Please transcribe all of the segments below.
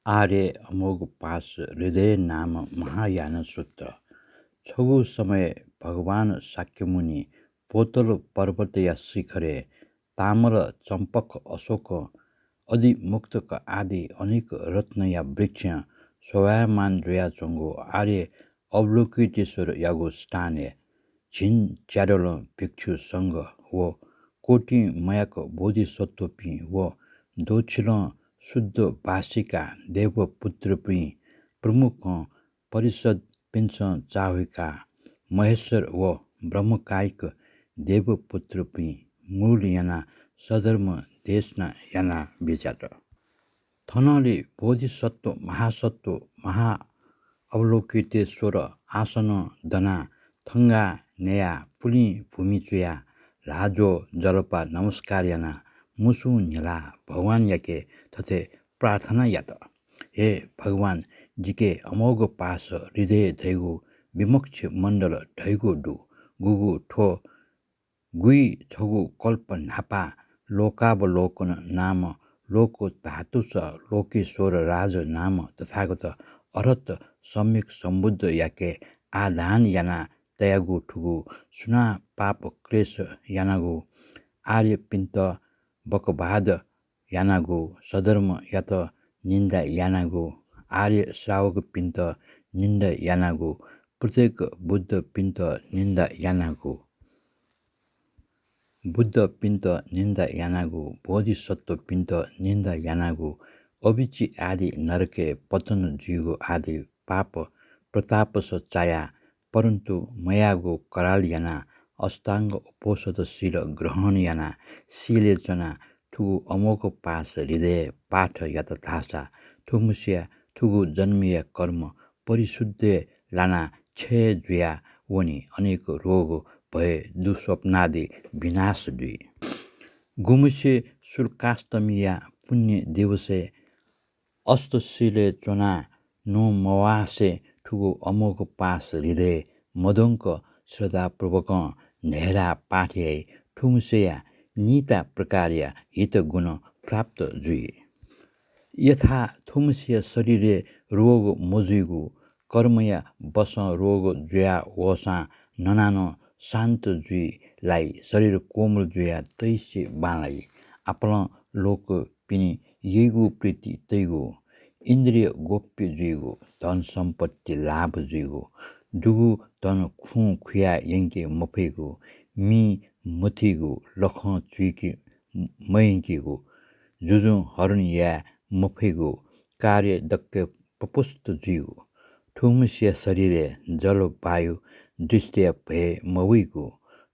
आर्य अमोघ pass हृदय नाम महायान सूत्र छगु समय भगवान शाक्यमुनि पोतल पर्वत या शिखरे तामर चम्पक अशोक आदि मुक्तक आदि अनेक रत्न या वृक्ष शोभायमान जोया चंगो आर्य अवलोकितेश्वर यागो स्थान झिन च्याडल भिक्षु संघ वो कोटि मयक बोधिसत्व पि वो दोछिल शुद्ध भाषिका देवपुत्र पि प्रमुख परिषद पिंच चाहुका महेश्वर व ब्रह्मकायिक देवपुत्र पि मूल याना सधर्म देशना याना बिजात थनले बोधिसत्व महासत्व महा अवलोकितेश्वर आसन दना थङ्गा नेया पुली भूमिचुया राजो जलपा नमस्कार याना मुसु न्यला भगवान याके तथे प्रार्थना यात हे भगवान जिके अमोघ पास हृदय धैगु विमोक्ष मण्डल ढैगु डु गुगु ठो गुई छगु कल्प नापा लोकावलोकन नाम लोको धातु स लोकेश्वर राज नाम तथागत अरहत सम्यक सम्बुद्ध याके आधान याना तयागु ठुगु सुना पाप क्लेश यानागु आर्य पिन्त बकबाद यानागु सधर्म यात निन्दा यानागु आर्य श्रावक पिन्त निन्दा यानागु प्रत्येक बुद्ध पिन्त निन्दा यानागु बुद्ध पिन्त निन्दा यानागु बोधिसत्व पिन्त निन्दा यानागु अभिची आदि नरके पतन जीगो आदि पाप प्रताप स चाया परन्तु मयागु कराल याना अष्टाङ्ग उपोषदशील ग्रहण याना शिले जना ठुगु अमोघ पास हृदय पाठ यात धासा ठुमुसिया ठुगु जन्मिया कर्म परिशुद्ध लाना क्षय जुया वनी अनेक रोग भए दुस्वप्नादि विनाश दुई गुमुसे शुल्काष्टमिया पुण्य दिवसे अष्टशिले चोना नो मवासे ठुगु अमोघ पास हृदय मदङ्क श्रद्धापूर्वक नेहरा पाठ्याई ठुमुसेया नीता प्रकार्य हित गुण प्राप्त जुई यथा थुमसिया शरीरे रोग मोजुगु कर्मया बस रोग जुया वसा ननानो शान्त जुई लाई शरीर कोमल जुया तैसे बालाई आपल लोक पिनी येगु प्रीति तैगु इन्द्रिय गोप्य जुइगु धन सम्पत्ति लाभ जुइगु दुगु धन खु खुया यङ्के मफेगु मी मथिगु लख चुइकी मयङ्केगु जुजु हरण या मफेगु कार्य दक्के पपुस्त जुइगु ठुमसिया शरीरे जल वायु दृष्टिया भए मविगु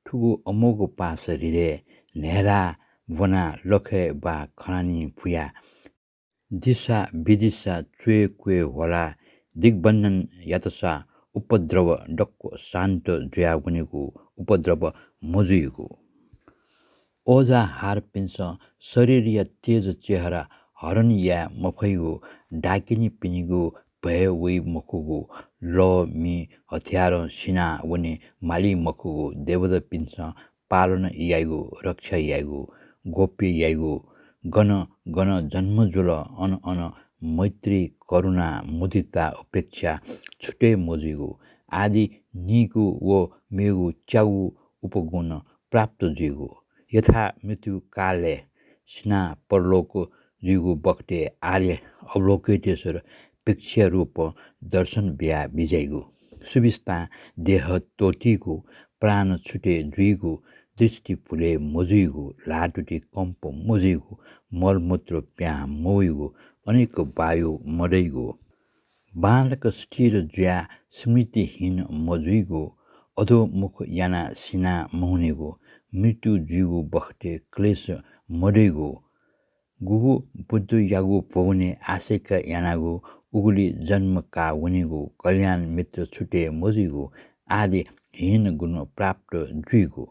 ठुगु अमोघ पास हृदय नेहरा वना लखे बा खनानी फुया दिशा विदिशा चुए कुए होला दिग्बन्धन यातसा उपद्रव डक्को शान्त जुया बनेगु उपद्रव मजुइगु ओजा हार पिन्छ शरीर या तेज चेहरा हरण या मफैगु डाकिनी पिनिगु भए वै मखुगु ल मी हथियार सिना वने माली मखुगु देवद पिन्छ पालन याइगु रक्षा याइगु गोप्य याइगु गण गण जन्मजुल अन अन मैत्री करुणा मुदिता उपेक्षा छुटे मोजिगु आदि निगु वो मेगु च्याउ उपगुण प्राप्त जुइगु यथा मृत्यु काले सिना परलोक जुइगु बक्टे आर्य अवलोकितेश्वर भिक्षा रूप दर्शन बिया बिजाइगु सुविस्ता देह तोतिगु प्राण छुटे जुइगु दृष्टि फुले मोजुइगु लाटुटी कम्प मोजिगु मलमूत्र प्या मोइगु अनेक वायु मरैगु बालक स्थिर जुया स्मृतिहीन मजुइगु अधोमुख याना सिना महुनेगु मृत्यु जुइगु बखटे क्लेश मरैगु गुगु बुद्ध यागु पौने आशेका यानागु उगुली जन्म का वनेगु कल्याण मित्र छुटे मोजिगु आदि हीन गुण प्राप्त जुइगु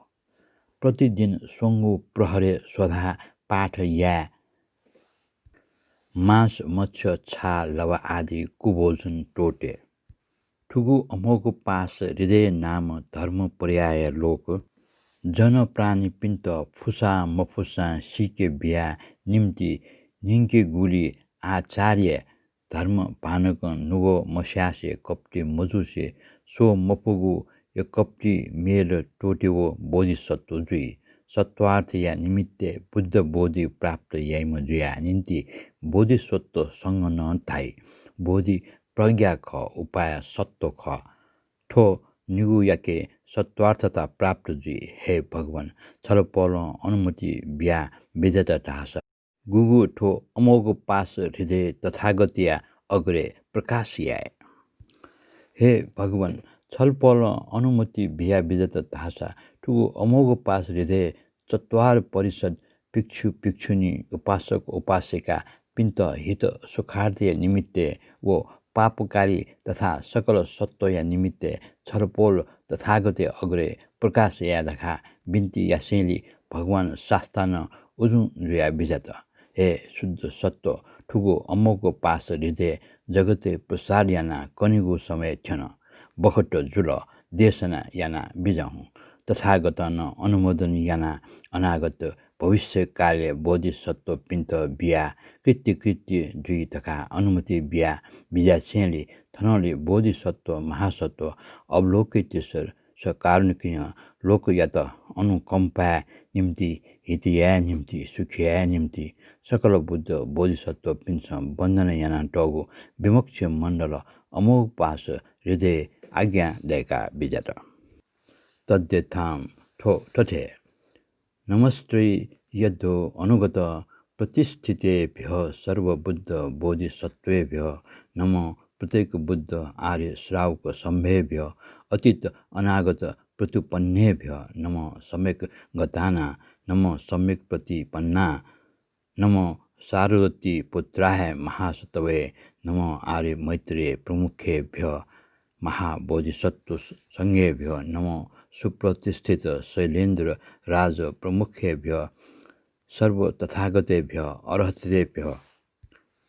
प्रतिदिन सोङ्गु प्रहरे स्वधा पाठ या मांस मत्स्य छा लवा आदि कुभोजन टोटे ठुगु अमोघ पास हृदय नाम धर्म पर्याय लोक जन प्राणी पिन्त फुसा मफुसा सिके बिया निम्ति निङ्के गुली आचार्य धर्म भानक नुगो मस्यासे कप्टी मजुसे सो मपुगु य कप्टी मेल टोटेवो बोधिसत्व जुई सत्वार्थ या निमित्ते बुद्ध बोधि प्राप्त याइम जुया निम्ति बोधिसत्व सँग न थाई बोधि प्रज्ञा ख उपाय सत्व ख ठो निगु याके सत्वार्थता प्राप्त जुई हे भगवान छलपल अनुमति बिया बेजता ढास गुगु ठो अमोघ पास हृदय तथागतिया अग्रे प्रकाशियाए हे भगवान छलपल अनुमति बिया बेजता ढासा ठुगु अमोघ पास हृदय चत्वार परिषद भिक्षु भिक्षुनी उपासक उपासिका पिन्त हित सुखार्थीय निमित्ते वो पापकारी तथा सकल सत्वया निमित्ते छलपोल तथागते अग्रे प्रकाश यादखा बिन्ती यासेली भगवान शास्तान उजुङ जुया बिजत हे शुद्ध सत्व ठुगो अमोघ पास हृदय जगते प्रसार याना कनिगो समय थिएन बखट जुल देशना याना बिजाउँ तथागत न अनुमोदन याना अनागत भविष्य कार्य बोधिसत्व पिन्त बिया कृत्य जुई तका अनुमति बिया बिजा छेले थनले बोधिसत्व महासत्व अवलोकितेश्वर सकारुणिकीय लोक या त अनुकम्पा निम्ति हितया निम्ति सुखिया निम्ति सकल बुद्ध बोधिसत्व पिन्छ बन्धन याना टगु विमुक्ष मण्डल अमोघ पास हृदय आज्ञा दयका बिजत तद्यथाम ठोठे नमस्ते यद्धो अनुगत प्रतिष्ठितेभ्यः सर्वबुद्ध बोधिसत्वेभ्यः नमो प्रत्येक बुद्ध आर्य श्रावक सम्भेभ्यः अतीत अनागत प्रतिपन्नेभ्यः नमो सम्यक गताना नमो सम्यक प्रतिपन्ना नमो सारवती पुत्राय महासतवे नमो आर्य मैत्रेय प्रमुखेभ्यः महाबोधिसत्व संज्ञेभ्यः नमो सुप्रतिष्ठित शैलेन्द्र राज प्रमुखेभ्यः सर्व तथागतेभ्यः अर्हतेभ्यः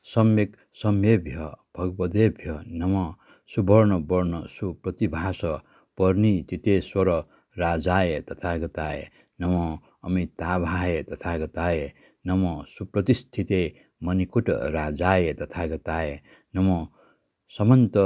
सम्यक सम्येभ्यः भगवदेभ्यः नमः सुवर्ण वर्ण सुप्रतिभास परिणितितेश्वर राजाय तथागताय नमो अमिताभाय तथागताय नमो सुप्रतिष्ठिते मणिकुट राजाय तथागताय नमो समन्त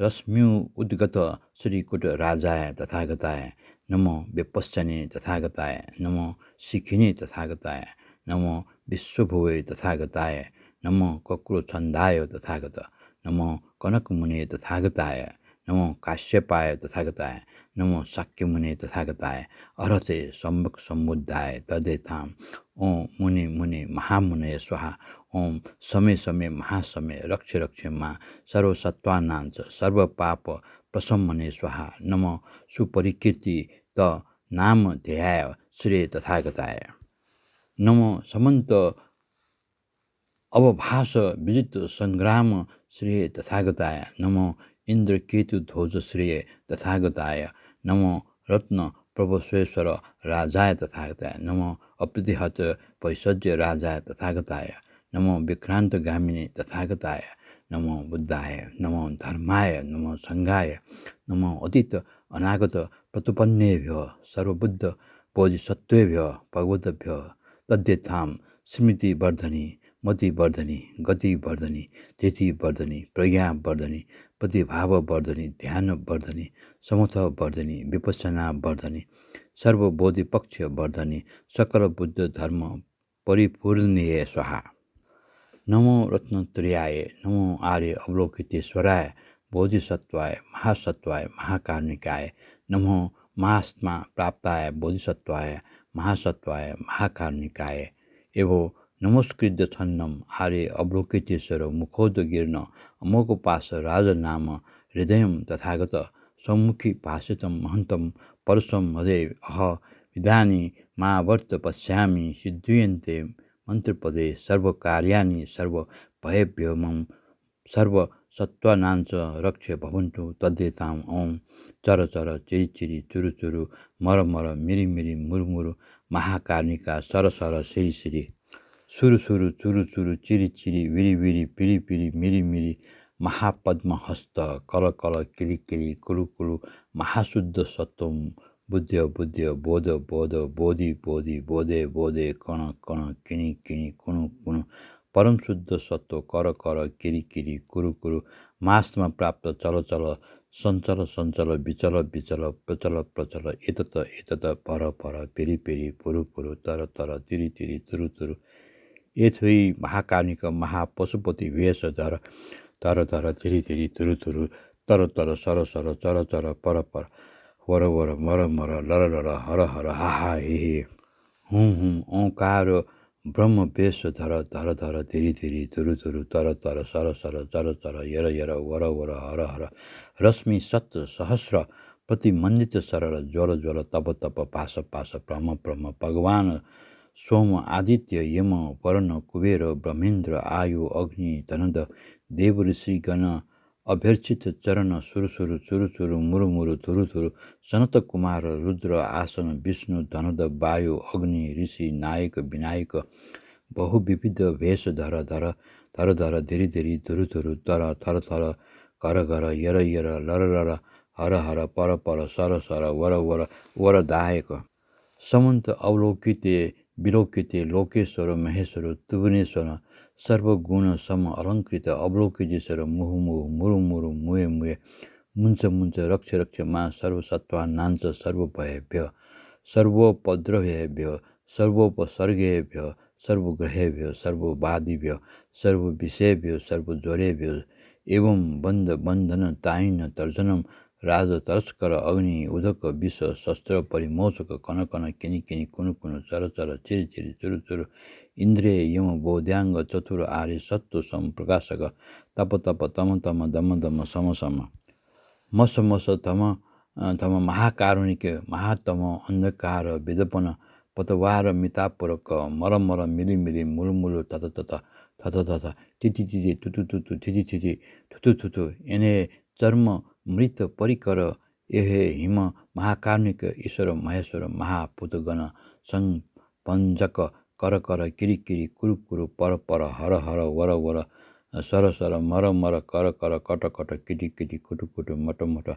रश्म्यु उद्गत श्रीकुट राजाय तथागताय नमो विपश्चने तथागताय नमो शिखिने तथागताय नमो विश्वभुवे तथागताय नमो कक्रोछन्दाय तथागत नमो कनकमुने तथागताय नमो काश्यपाय तथागताय नमो शाक्यमुने तथागताय अर्हते सम्यक समुद्धाय तदेताम ओम मुनि मुनि महामुनय स्वाहा ओम समय समय महासमय रक्ष रक्ष मा सर्वसत्वानांच सर्व पाप प्रशमने स्वाहा नमो सुपरिकीर्ति त नाम ध्याय श्री तथागताय नमो समन्त अवभाष विजित संग्राम श्री तथागताय नमो इंद्रकेतु ध्वज श्री तथागताय नमो रत्न प्रभुश्वेश्वर राजाय तथागताय नमो अप्रतिहत पैसज्य राजाय तथागताय नमो विक्रांत गामिनी तथागताय नमो बुद्धाय नमो धर्माय नमो संघाय नमो अतीत अनागत प्रतुपन्नेभ्यो सर्वबुद्ध बोधिसत्वेभ्यो भगवद्भ्यो तद्यथाम स्मृति वर्धनी मति वर्धनी गति वर्धनी तिथि वर्धनी प्रज्ञा वर्धनी प्रतिभाव वर्धनी ध्यान वर्धनी समथ वर्धनी विपස්සना वर्धनी सर्वबोधि पक्ष वर्धनी सकल बुद्ध धर्म परिपूर्णीय स्वाहा नमो रत्नत्रयाय नमो आर्य अवलोकितेश्वराय बोधिसत्वाय महासत्वाय महाकारुणिकाय नमो महात्मा प्राप्ताय बोधिसत्वाय महासत्वाय महाकारुणिकाय एवो नमस्कृत छन्नम आर्य अवलोकितेश्वर मुखोदगीर्ण अमोघपास राजनाम हृदय तथागत सम्मुखी भाषितं महन्तं परशं हृदय अह विधानी मावर्त पश्यामि सिद्धयन्ते मन्त्रपदे सर्वकार्याणि सर्वभयभ्यो मम सर्वसत्त्वानाञ्च रक्ष भवन्तु तद्यताम् ओम चर चर चिरि चिरि चुरु चुरु मर मर मिरि मिरि मुरमुरु महाकारुणिका सर सर सिरि सिरि सुरु सुरु चुरु चुरु चिरि चिरि विरि विरि पिरि पिरि मिरि मिरि महापद्महस्त कल कल किरि किरि कुरु कुरु महाशुद्ध सत्वम बुद्ध बुद्ध बोध बोध बोधि बोधि बोधे बोधे कण कण किणि किणि कुणु कुणु परम शुद्ध सत्व कर कर किरी किरी कुरु कुरु मास्तमा प्राप्त चल चल सञ्चल सञ्चल विचल विचल प्रचल प्रचल एतत एतत पर पर पेरी पेरी पुरु पुरु तर तर तिरी तिरी तुरु तुरु एथोइ महाकारुणिक महापशुपति वेश धर तर तर तिरी तिरी तुरु तुरु तर तर सर सर चर चर पर पर वर वर मर मर लर लर हर हर हाहा हे हुँ ओंकार ब्रह्म वेश धर धर धर धिरी धिरी तुरु तुरु तर तर सर सर चर चर यर यर वर वर हर हर रश्मि सत सहस्र प्रतिमण्डित सरल ज्वल ज्वल तप तप पास पास प्रम प्रम भगवान सोम आदित्य यम वर्ण कुबेर ब्रह्मेन्द्र आयु अग्नि धनद देव ऋषि गण अभ्यर्चित चरण सुरु सुरु चुरु चुरु मुरु मुरु थुरु थुरु सनत कुमार रुद्र आसन विष्णु धनद वायु अग्नि ऋषि नायक विनायक बहुविविध भेष धर धर धर धर धिरी धिरी धुरु धुरु तर थर थर घर घर यर यर लर लर हर हर पर पर सर सर वर वर वरदायक समन्त अवलोकिते विलोकिते लोकेश्वर महेश्वर त्रिभुवनेश्वर सर्वगुण सम अलङ्कृत अवलोकितेश्वर मुहु मुहु मुरु मुरु मुहे मुहे मुञ्च मुञ्च रक्ष रक्ष मा सर्वसत्त्वानाञ्च सर्वभयेभ्य सर्वोपद्रवेभ्य सर्वोपसर्गेभ्य सर्वग्रहेभ्य सर्वबाधिभ्य सर्वविषयेभ्य सर्वज्वरेभ्य एवं बन्ध बन्धन ताइन तर्जनम राज तस्कर अग्नि उदक विष शस्त्र परिमोचक कन कन किनि किनि कुनु कुनु चर चर चिरि चिरि चुरु चुरु इन्द्रिय यम बोध्याङ्ग चतुर आर्य सत्व सम प्रकाशक तप तप तम तम दम दम सम सम मस मस धम धम महाकारुणिक महातम अन्धकार वेदपन पतवार मितापुरक मर मर मिलि मिलि मुलु मुलु तत तत थत थत तिथि तिथि तुतु तुतु थिति थिति थुतु थुतु एने चर्म मृत परिकर एहे हिम महाकारुणिक ईश्वर महेश्वर महापुतगण संपञ्जक कर कर किरि किरि कुरु कुरु पर पर हर हर वर वर सर सर मर मर कर कर कट कट किटि किटि कुटु कुटु मट मट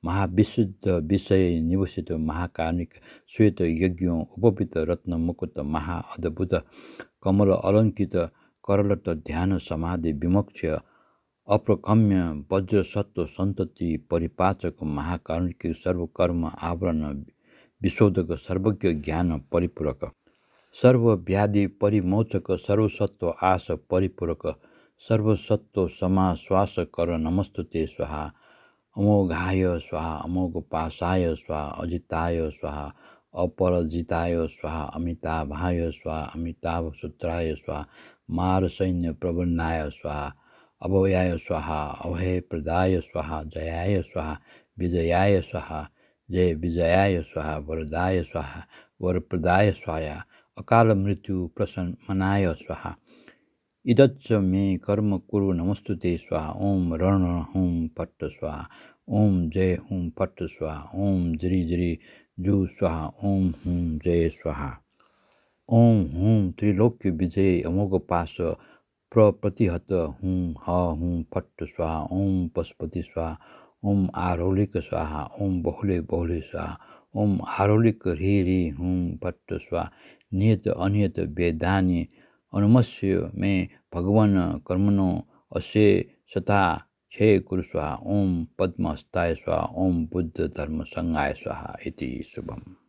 महाविशुद्ध विषय निवसित महाकारुणिक श्वेत यज्ञ उपवित रत्न मुकुट महाअद्भुत कमल अलङ्कृत करलट ध्यान समाधि विमोक्ष अप्रकम्य वज्र सत्व सन्तति परिपाचक महाकारुणिक सर्वकर्म आवरण विशोधक सर्वज्ञ ज्ञान परिपूरक सर्वव्याधि परिमोचक सर्वसत्व आस परिपूरक सर्वसत्व समाश्वास कर नमस्तुते स्वाहा अमोघाय स्वाहा अमोघपाशाय स्वाहा अजिताय स्वाहा अपरजिताय स्वाहा अमिताभाय स्वाहा अमिताभ सूत्राय स्वाहा मार सैन्य प्रबन्धाय स्वाहा अभयाय स्वाहा अभय प्रदाय स्वाहा जयाय स्वाहा विजयाय स्वाहा जय विजयाय स्वाहा वरदाय स्वाहा वरप्रदाय स्वाहा अकाल मृत्यु प्रशमनाय स्वाहा इदच्च मे कर्म कुरु नमस्तुते स्वाहा ओम रण हुम पट्ट स्वाहा ओम जय हुम पट्ट स्वाहा ओम जरी जरी जु स्वाहा ओम हुम जय स्वाहा ओम हुम त्रिलोक्य विजय अमोघ पाश प्रप्रतिहत हुम ह हुम फट्ट स्वाहा ओम पशुपति स्वाहा ओम आरोलिक स्वाहा ओम बहुले बहुले स्वाहा ओम आरोलिक ह्री ह्री हुम फट्ट स्वाहा नियत अनियत वेदानी अनुमस्य में भगवान कर्मणो अस्य सता छे कुरु स्वाहा ओम पद्महस्ताय स्वाहा ओम बुद्ध धर्म संगाय स्वाहा इति शुभम।